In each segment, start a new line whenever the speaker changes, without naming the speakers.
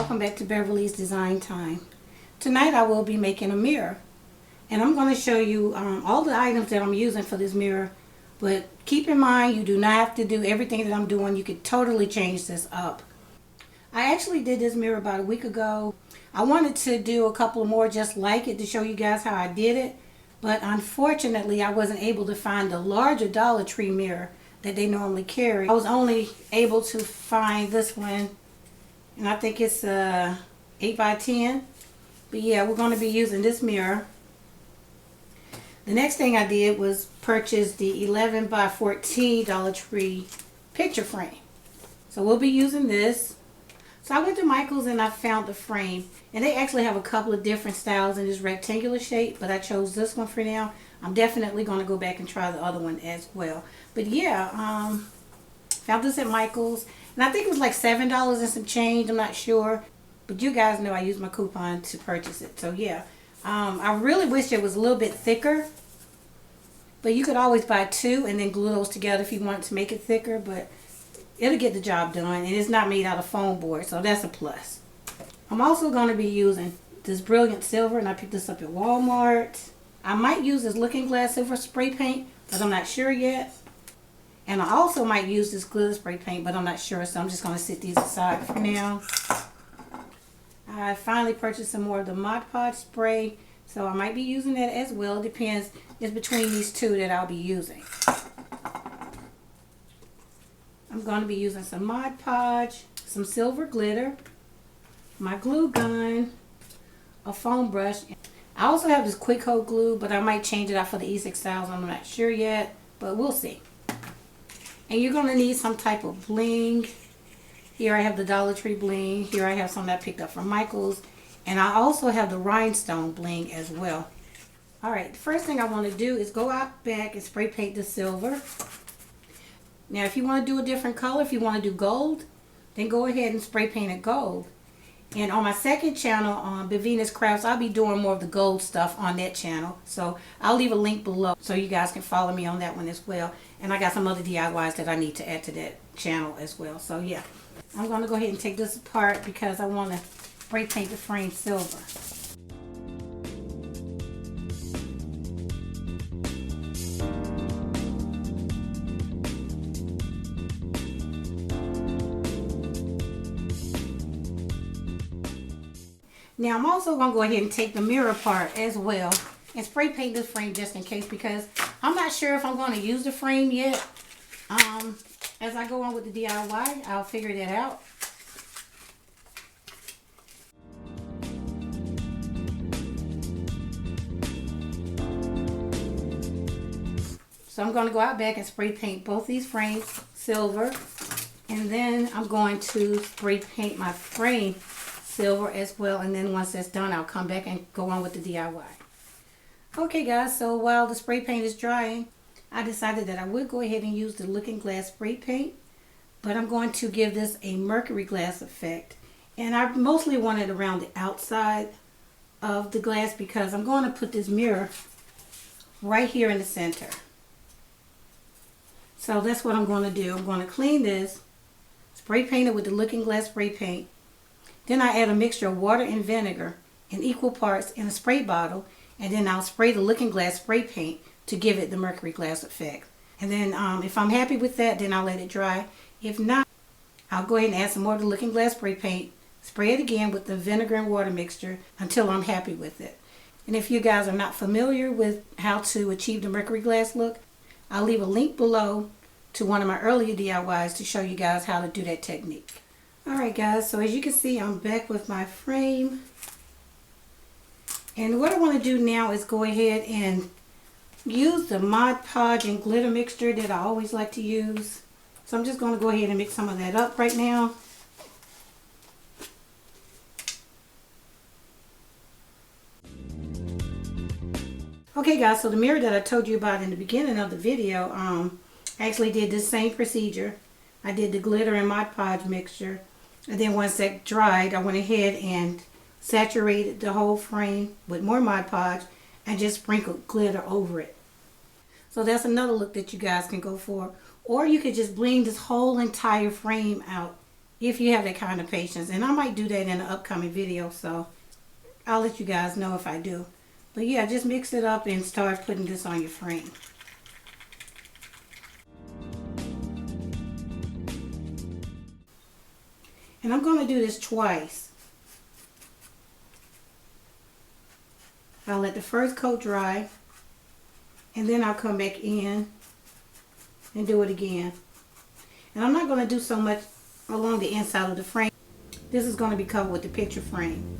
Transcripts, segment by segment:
welcome back to Beverly's Design Time. Tonight I will be making a mirror, and I'm going to show you all the items that I'm using for this mirror, but keep in mind you do not have to do everything that I'm doing. You could totally change this up. I actually did this mirror about a week ago. I wanted to do a couple more just like it to show you guys how I did it, but unfortunately I wasn't able to find the larger Dollar Tree mirror that they normally carry. I was only able to find this one, and I think it's 8 by 10. But yeah, we're going to be using this mirror. The next thing I did was purchase the 11 by 14 Dollar Tree picture frame. So we'll be using this. So I went to Michael's and I found the frame, and they actually have a couple of different styles in this rectangular shape, but I chose this one for now. I'm definitely going to go back and try the other one as well. But yeah, found this at Michael's, and I think it was like $7 and some change. I'm not sure, but you guys know I used my coupon to purchase it. So yeah, I really wish it was a little bit thicker, but you could always buy two and then glue those together if you wanted to make it thicker, but it'll get the job done, and it's not made out of foam board, so that's a plus. I'm also going to be using this brilliant silver, and I picked this up at Walmart. I might use this looking glass silver spray paint, but I'm not sure yet. And I also might use this glitter spray paint, but I'm not sure, so I'm just going to set these aside for now. I finally purchased some more of the Mod Podge spray, so I might be using that as well. It depends. It's between these two that I'll be using. I'm going to be using some Mod Podge, some silver glitter, my glue gun, a foam brush. I also have this quick hold glue, but I might change it out for the E6000. I'm not sure yet, but we'll see. And you're going to need some type of bling. Here I have the Dollar Tree bling. Here I have some that I picked up from Michael's. And I also have the rhinestone bling as well. Alright, the first thing I want to do is go out back and spray paint the silver. Now if you want to do a different color, if you want to do gold, then go ahead and spray paint it gold. And on my second channel, on Bevina's Crafts, I'll be doing more of the gold stuff on that channel. So I'll leave a link below so you guys can follow me on that one as well. And I got some other DIYs that I need to add to that channel as well. So yeah, I'm going to go ahead and take this apart because I want to spray paint the frame silver. Now I'm also going to go ahead and take the mirror apart as well and spray paint this frame just in case, because I'm not sure if I'm going to use the frame yet. As I go on with the DIY, I'll figure that out. So I'm going to go out back and spray paint both these frames silver, and then I'm going to spray paint my frame silver as well, and then once that's done I'll come back and go on with the DIY. Okay guys, so while the spray paint is drying, I decided that I would go ahead and use the looking glass spray paint, but I'm going to give this a mercury glass effect, and I mostly want it around the outside of the glass because I'm going to put this mirror right here in the center. So that's what I'm going to do. I'm going to clean this, spray paint it with the looking glass spray paint. Then I add a mixture of water and vinegar in equal parts in a spray bottle, and then I'll spray the looking glass spray paint to give it the mercury glass effect. And then if I'm happy with that, then I'll let it dry. If not, I'll go ahead and add some more of the looking glass spray paint, spray it again with the vinegar and water mixture until I'm happy with it. And if you guys are not familiar with how to achieve the mercury glass look, I'll leave a link below to one of my earlier DIYs to show you guys how to do that technique. Alright guys, so as you can see, I'm back with my frame. And what I want to do now is go ahead and use the Mod Podge and glitter mixture that I always like to use. So I'm just going to go ahead and mix some of that up right now. Okay guys, so the mirror that I told you about in the beginning of the video, I actually did the same procedure. I did the glitter and Mod Podge mixture. And then once that dried, I went ahead and saturated the whole frame with more Mod Podge and just sprinkled glitter over it. So that's another look that you guys can go for. Or you could just bling this whole entire frame out if you have that kind of patience. And I might do that in an upcoming video, so I'll let you guys know if I do. But yeah, just mix it up and start putting this on your frame. And I'm going to do this twice. I'll let the first coat dry, and then I'll come back in and do it again. And I'm not going to do so much along the inside of the frame. This is going to be covered with the picture frame.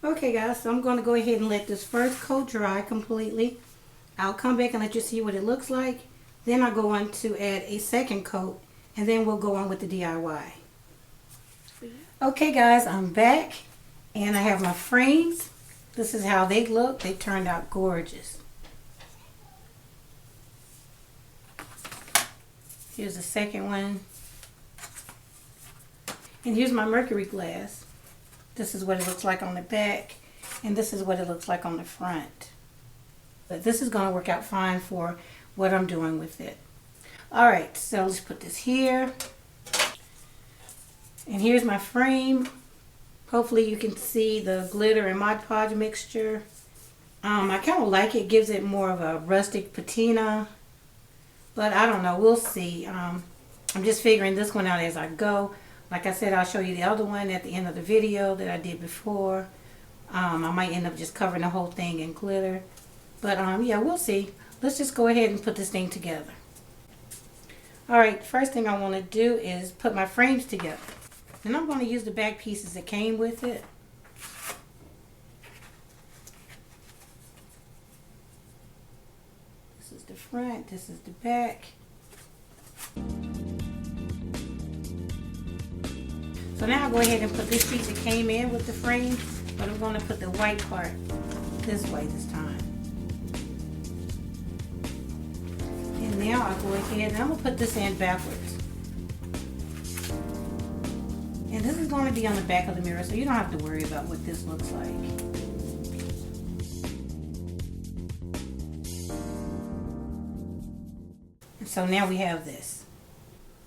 Okay guys, so I'm going to go ahead and let this first coat dry completely. I'll come back and let you see what it looks like. Then I'll go on to add a second coat, and then we'll go on with the DIY. Okay guys, I'm back and I have my frames. This is how they look. They turned out gorgeous. Here's the second one. And here's my mercury glass. This is what it looks like on the back, and this is what it looks like on the front. But this is going to work out fine for what I'm doing with it. Alright, so let's put this here. And here's my frame. Hopefully you can see the glitter and Mod Podge mixture. I kind of like it. Gives it more of a rustic patina. But I don't know. We'll see. I'm just figuring this one out as I go. Like I said, I'll show you the other one at the end of the video that I did before. I might end up just covering the whole thing in glitter. But yeah, we'll see. Let's just go ahead and put this thing together. Alright, first thing I want to do is put my frames together. And I'm going to use the back pieces that came with it. This is the front, this is the back. So now I'll go ahead and put this piece that came in with the frame, but I'm going to put the white part this way this time. And now I'll go ahead and I'm going to put this in backwards. And this is going to be on the back of the mirror, so you don't have to worry about what this looks like. And so now we have this.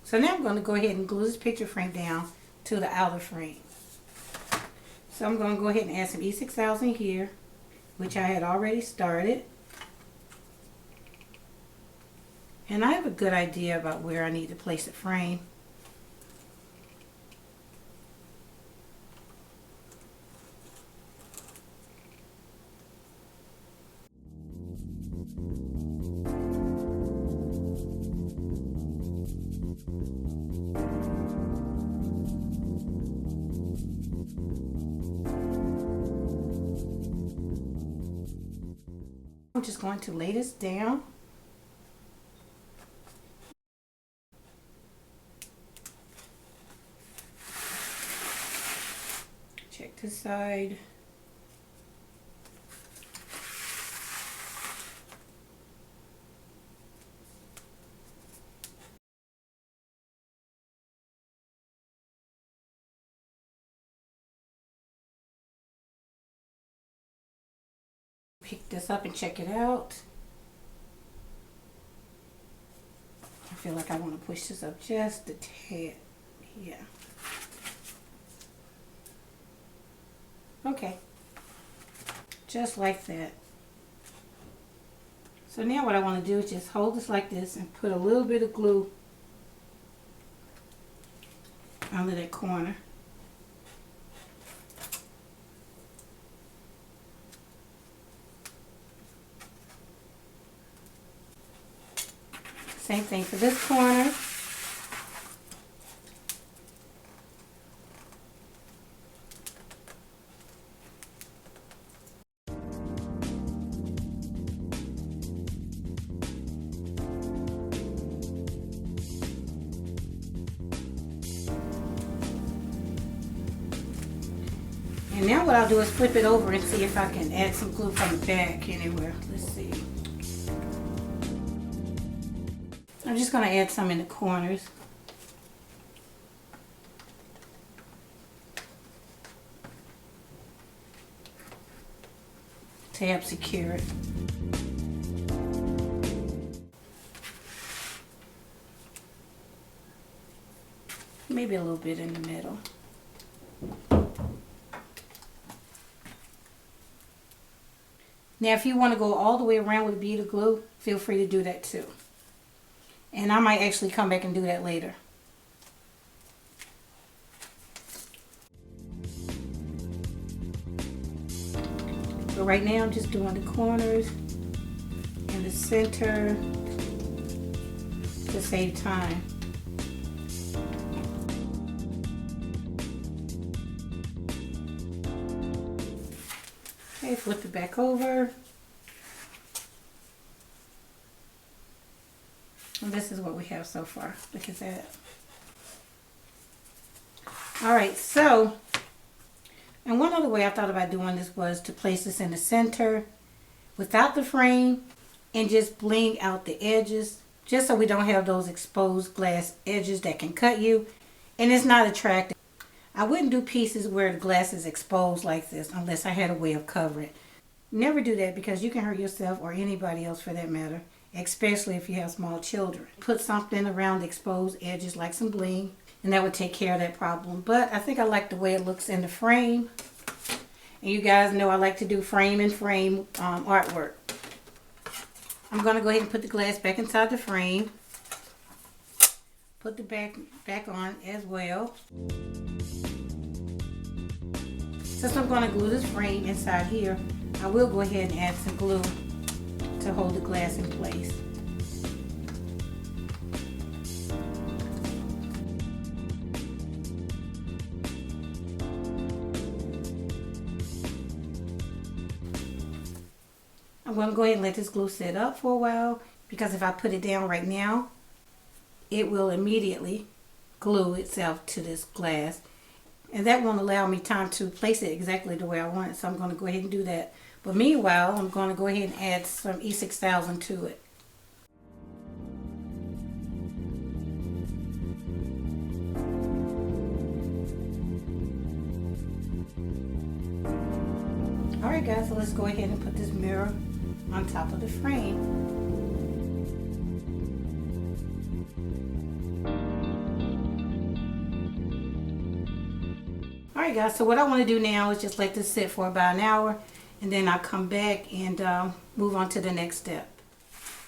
So now I'm going to go ahead and glue this picture frame down to the outer frame. So I'm going to go ahead and add some E6000 here, which I had already started. And I have a good idea about where I need to place the frame. I'm just going to lay this down. Check this side. Pick this up and check it out. I feel like I want to push this up just a tad. Yeah. Okay. Just like that. So now what I want to do is just hold this like this and put a little bit of glue under that corner. Same thing for this corner. And now what I'll do is flip it over and see if I can add some glue from the back anywhere. Let's see. I'm just going to add some in the corners. To help secure it. Maybe a little bit in the middle. Now if you want to go all the way around with a bead of glue, feel free to do that too. And I might actually come back and do that later. But right now I'm just doing the corners and the center to save time. Okay, flip it back over. And this is what we have so far. Look at that. Alright, so, and one other way I thought about doing this was to place this in the center without the frame and just bling out the edges, just so we don't have those exposed glass edges that can cut you and it's not attractive. I wouldn't do pieces where the glass is exposed like this unless I had a way of covering it. Never do that because you can hurt yourself or anybody else for that matter, especially if you have small children. Put something around the exposed edges like some bling and that would take care of that problem. But I think I like the way it looks in the frame. And you guys know I like to do frame and frame artwork. I'm going to go ahead and put the glass back inside the frame. Put the back on as well. Since I'm going to glue this frame inside here, I will go ahead and add some glue to hold the glass in place. I'm going to go ahead and let this glue sit up for a while because if I put it down right now, it will immediately glue itself to this glass. And that won't allow me time to place it exactly the way I want it, so I'm going to go ahead and do that. But meanwhile, I'm going to go ahead and add some E6000 to it. Alright guys, so let's go ahead and put this mirror on top of the frame. Alright guys, so what I want to do now is just let this sit for about an hour and then I'll come back and move on to the next step.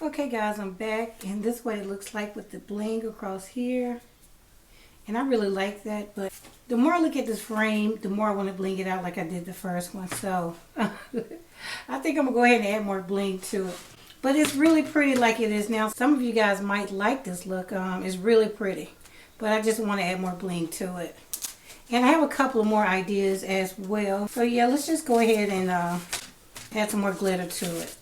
Okay guys, I'm back and this is what it looks like with the bling across here. And I really like that, but the more I look at this frame, the more I want to bling it out like I did the first one. So I think I'm going to go ahead and add more bling to it. But it's really pretty like it is now. Some of you guys might like this look. It's really pretty. But I just want to add more bling to it. And I have a couple of more ideas as well. So yeah, let's just go ahead and add some more glitter to it.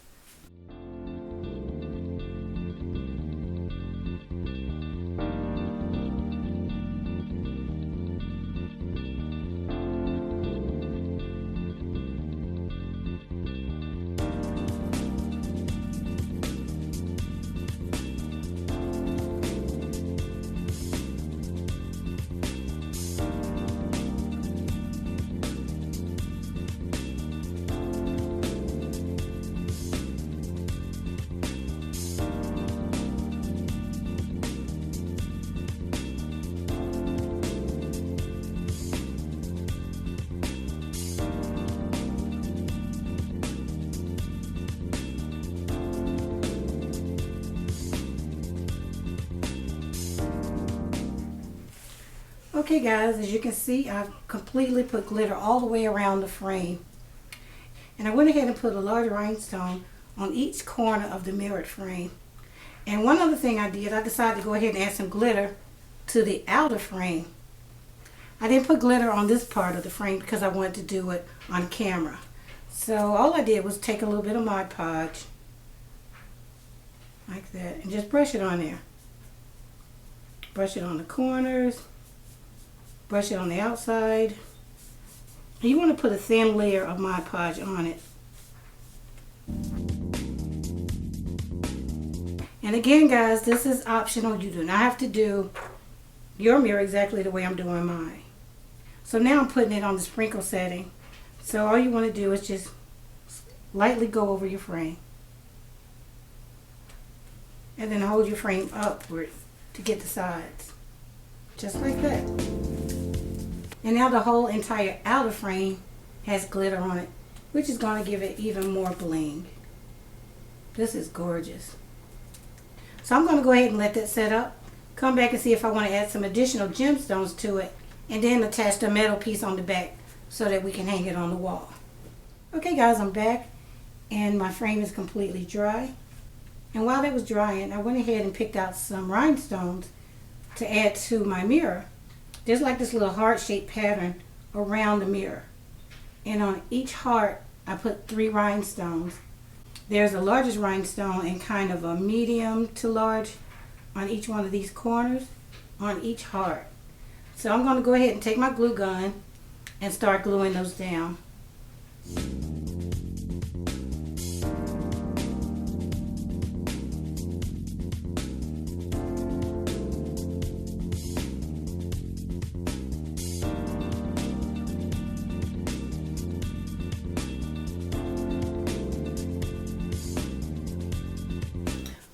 Okay guys, as you can see, I've completely put glitter all the way around the frame. And I went ahead and put a large rhinestone on each corner of the mirrored frame. And one other thing I did, I decided to go ahead and add some glitter to the outer frame. I didn't put glitter on this part of the frame because I wanted to do it on camera. So all I did was take a little bit of Mod Podge, like that, and just brush it on there. Brush it on the corners. Brush it on the outside. And you want to put a thin layer of Mod Podge on it. And again guys, this is optional. You do not have to do your mirror exactly the way I'm doing mine. So now I'm putting it on the sprinkle setting. So all you want to do is just lightly go over your frame. And then hold your frame upward to get the sides. Just like that. And now the whole entire outer frame has glitter on it, which is going to give it even more bling. This is gorgeous. So I'm going to go ahead and let that set up. Come back and see if I want to add some additional gemstones to it. And then attach the metal piece on the back so that we can hang it on the wall. Okay guys, I'm back. And my frame is completely dry. And while that was drying, I went ahead and picked out some rhinestones to add to my mirror. There's like this little heart-shaped pattern around the mirror. And on each heart, I put 3 rhinestones. There's the largest rhinestone and kind of a medium to large on each one of these corners on each heart. So I'm going to go ahead and take my glue gun and start gluing those down.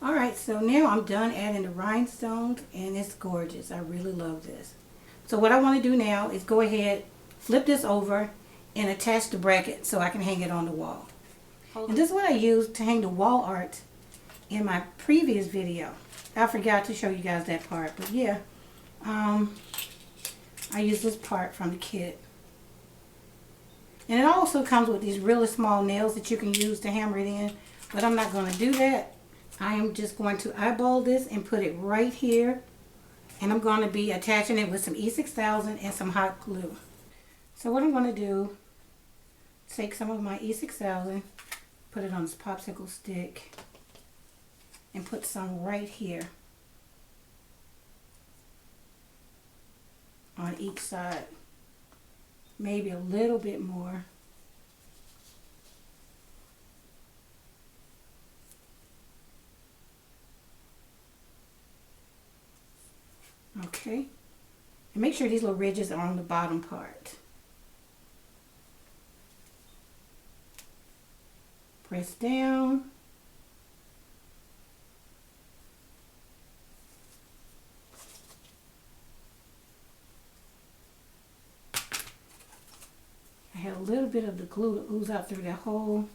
Alright, so now I'm done adding the rhinestones and it's gorgeous. I really love this. So what I want to do now is go ahead, flip this over and attach the bracket so I can hang it on the wall. And this is what I used to hang the wall art in my previous video. I forgot to show you guys that part, but yeah, I used this part from the kit. And it also comes with these really small nails that you can use to hammer it in, but I'm not going to do that. I am just going to eyeball this and put it right here. And I'm going to be attaching it with some E6000 and some hot glue. So what I'm going to do, take some of my E6000, put it on this popsicle stick, and put some right here on each side. Maybe a little bit more. Okay, and make sure these little ridges are on the bottom part. Press down. I had a little bit of the glue to ooze out through that hole.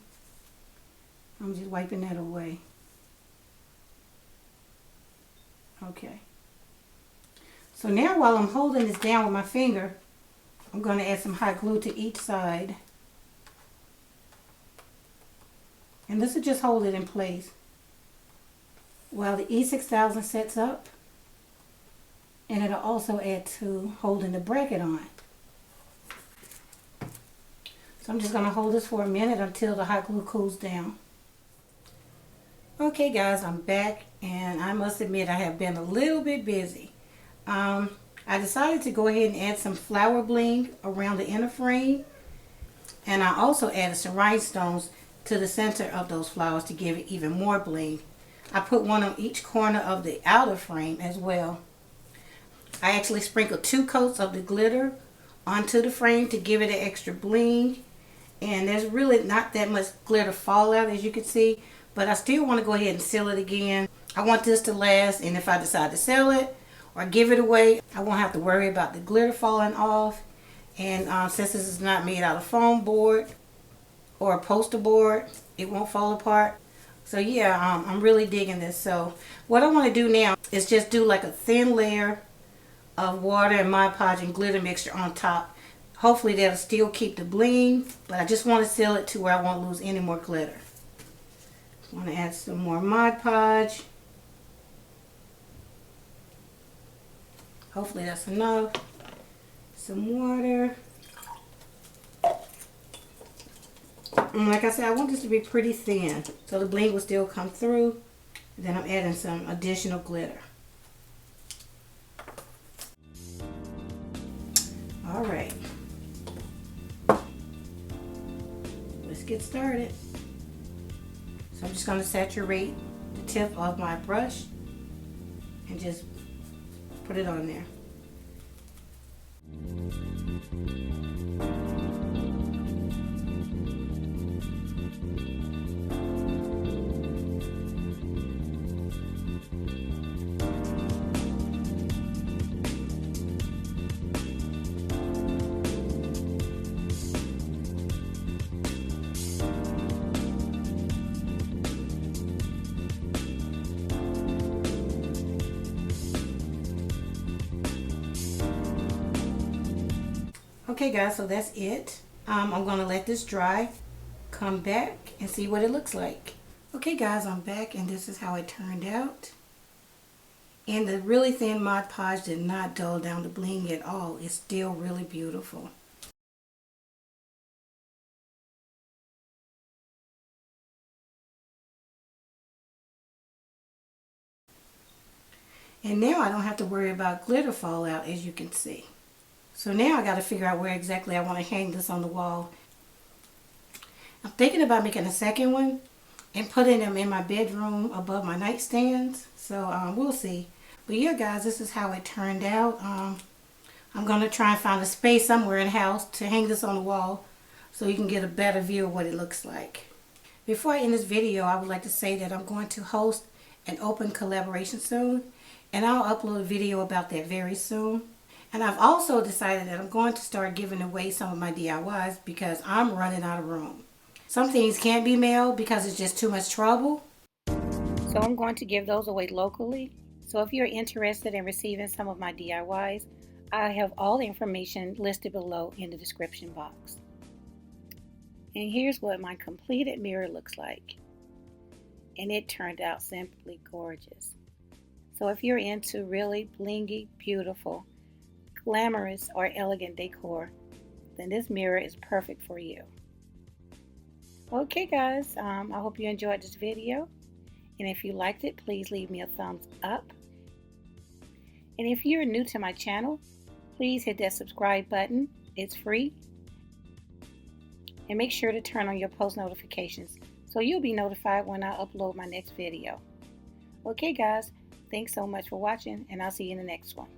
I'm just wiping that away. Okay. So now while I'm holding this down with my finger, I'm going to add some hot glue to each side. And this will just hold it in place while the E6000 sets up, and it'll also add to holding the bracket on. So I'm just going to hold this for a minute until the hot glue cools down. Okay guys, I'm back, and I must admit I have been a little bit busy. I decided to go ahead and add some flower bling around the inner frame, and I also added some rhinestones to the center of those flowers to give it even more bling. I put one on each corner of the outer frame as well. I actually sprinkled 2 coats of the glitter onto the frame to give it an extra bling, and there's really not that much glitter fallout, as you can see, but I still want to go ahead and seal it again. I want this to last, and if I decide to sell it or give it away, I won't have to worry about the glitter falling off. And since this is not made out of foam board or a poster board, it won't fall apart. So yeah, I'm really digging this. So what I want to do now is just do like a thin layer of water and Mod Podge and glitter mixture on top. Hopefully that'll still keep the bling, but I just want to seal it to where I won't lose any more glitter. I want to add some more Mod Podge. Hopefully that's enough. Some water. And like I said, I want this to be pretty thin so the bling will still come through. And then I'm adding some additional glitter. Alright. Let's get started. So I'm just going to saturate the tip of my brush and just put it on there. Okay guys, so that's it. I'm going to let this dry, come back and see what it looks like. Okay guys, I'm back, and this is how it turned out. And the really thin Mod Podge did not dull down the bling at all. It's still really beautiful. And now I don't have to worry about glitter fallout, as you can see. So now I got to figure out where exactly I want to hang this on the wall. I'm thinking about making a second one and putting them in my bedroom above my nightstands. So we'll see. But yeah guys, this is how it turned out. I'm going to try and find a space somewhere in the house to hang this on the wall so you can get a better view of what it looks like. Before I end this video, I would like to say that I'm going to host an open collaboration soon, and I'll upload a video about that very soon. And I've also decided that I'm going to start giving away some of my DIYs because I'm running out of room. Some things can't be mailed because it's just too much trouble. So I'm going to give those away locally. So if you're interested in receiving some of my DIYs, I have all the information listed below in the description box. And here's what my completed mirror looks like. And it turned out simply gorgeous. So if you're into really blingy, beautiful, glamorous, or elegant decor, then this mirror is perfect for you. Okay guys, I hope you enjoyed this video, and if you liked it, please leave me a thumbs up. And if you're new to my channel, please hit that subscribe button. It's free. And make sure to turn on your post notifications so you'll be notified when I upload my next video. Okay guys, thanks so much for watching, and I'll see you in the next one.